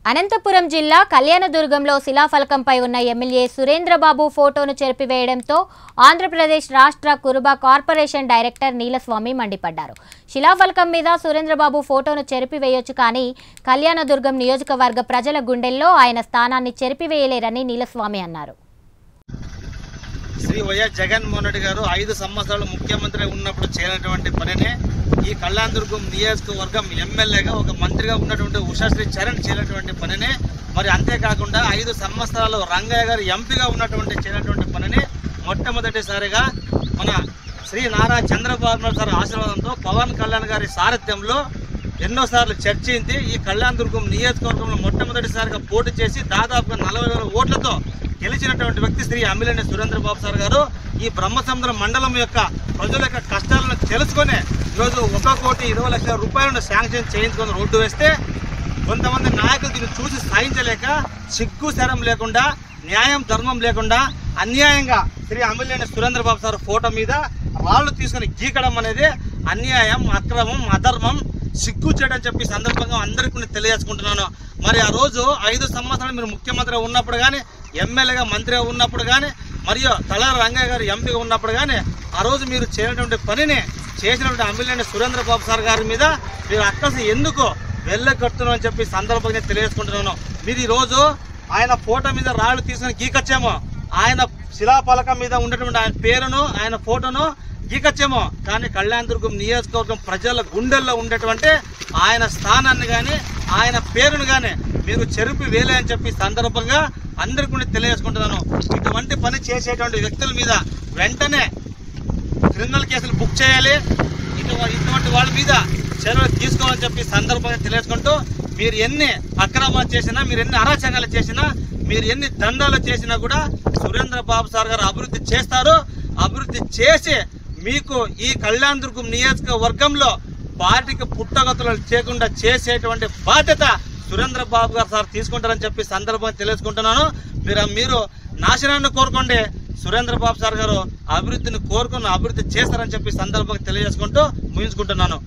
అనంతపురం జిల్లా కళ్యాణదుర్గంలో శిలాఫలకంపై ఉన్న ఎమ్మెల్యే సురేంద్రబాబు ఫోటోను చెరిపివేయడంతో ఆంధ్రప్రదేశ్ రాష్ట్ర కురుబా కార్పొరేషన్ డైరెక్టర్ నీలస్వామి మండిపడ్డారు. శిలాఫలకం మీద సురేంద్రబాబు ఫోటోను చెరిపివేయొచ్చు కానీ కళ్యాణదుర్గం నియోజకవర్గ ప్రజల గుండెల్లో ఆయన స్థానాన్ని చెరిపివేయలేరని నీలస్వామి అన్నారు. శ్రీ వైఎస్ జగన్మోహన్ రెడ్డి గారు 5 సంవత్సరాలు ముఖ్యమంత్రి ఉన్నప్పుడు చేయనటువంటి పనినే ఈ కళ్యాణదుర్గం నియోజకవర్గం ఎమ్మెల్యేగా ఒక మంత్రిగా ఉన్నటువంటి ఉషాశ్రీ చరణ్ చేయనటువంటి పనినే, మరి అంతేకాకుండా 5 సంవత్సరాలు రంగయ్య గారు ఎంపీగా ఉన్నటువంటి చేయనటువంటి పనిని మొట్టమొదటిసారిగా మన శ్రీ నారా చంద్రబాబు నాయుడు సార్ ఆశీర్వాదంతో పవన్ కళ్యాణ్ గారి సారథ్యంలో ఎన్నోసార్లు చర్చించి ఈ కళ్యాణదుర్గం నియోజకవర్గంలో మొట్టమొదటిసారిగా పోటీ చేసి దాదాపుగా 40,000 ఓట్లతో గెలిచినటువంటి వ్యక్తి శ్రీ అమ్మిలేని సురేంద్రబాబు సార్ గారు ఈ బ్రహ్మసముద్రం మండలం యొక్క ప్రజల యొక్క కష్టాలను తెలుసుకొని ఈరోజు 1,20,00,000 రూపాయలను శాంక్షన్ చేయించుకొని రోడ్డు వేస్తే కొంతమంది నాయకులు దీన్ని చూసి సాధించలేక సిగ్గు శరం లేకుండా న్యాయం ధర్మం లేకుండా అన్యాయంగా శ్రీ అమ్మిలేని సురేంద్రబాబు సార్ ఫోటో మీద రాళ్ళు తీసుకొని గీకడం అనేది అన్యాయం, అక్రమం, అధర్మం, సిగ్గు చేయడం చెప్పి సందర్భంగా అందరికీ తెలియజేసుకుంటున్నాను. మరి ఆ రోజు 5 సంవత్సరాలు మీరు ముఖ్యమంత్రిగా ఉన్నప్పుడు కానీ, ఎమ్మెల్యేగా మంత్రిగా ఉన్నప్పుడు కానీ, మరియు తలారి రంగయ్య గారు ఎంపీగా ఉన్నప్పుడు కానీ ఆ రోజు మీరు చేయనటువంటి పనిని చేసినటువంటి అమ్మిలేని సురేంద్రబాబు సార్ గారి మీద మీరు అక్కసి ఎందుకు వెళ్ళగొడుతున్నారని చెప్పి సందర్భంగా తెలియజేసుకుంటున్నాను. మీరు ఈరోజు ఆయన ఫోటో మీద రాళ్ళు తీసుకొని గీకొచ్చేమో, ఆయన శిలాఫలకం మీద ఉన్నటువంటి ఆయన పేరును ఆయన ఫోటోను గీకొచ్చేమో, కానీ కళ్యాణదుర్గం నియోజకవర్గం ప్రజల గుండెల్లో ఉండేటువంటి ఆయన స్థానాన్ని కానీ ఆయన పేరును కానీ మీరు చెరిపి వేలే అని చెప్పి సందర్భంగా అందరికీ తెలియజేసుకుంటున్నాను. ఇటువంటి పని చేసేటువంటి వ్యక్తుల మీద వెంటనే క్రిమినల్ కేసులు బుక్ చేయాలి, ఇటువంటి వాళ్ళ మీద చర్యలు తీసుకోవాలని చెప్పి సందర్భంగా తెలియజేసుకుంటూ, మీరు ఎన్ని అక్రమాలు చేసినా, మీరు ఎన్ని అరాచకాలు చేసినా, మీరు ఎన్ని దండాలు చేసినా కూడా సురేంద్రబాబు సార్ గారు అభివృద్ధి చేస్తారు. అభివృద్ధి చేసి మీకు ఈ కళ్యాణదుర్గం నియోజకవర్గంలో పార్టీకి పుట్టగతులు చేయకుండా చేసేటువంటి బాధ్యత సురేంద్రబాబు గారు సార్ తీసుకుంటారని చెప్పి సందర్భంగా తెలియజేసుకుంటున్నాను. మీరు నాశనాన్ని కోరుకోండి, సురేంద్రబాబు సార్ గారు అభివృద్ధిని కోరుకుని అభివృద్ధి చేస్తారని చెప్పి సందర్భంగా తెలియజేసుకుంటూ ముగించుకుంటున్నాను.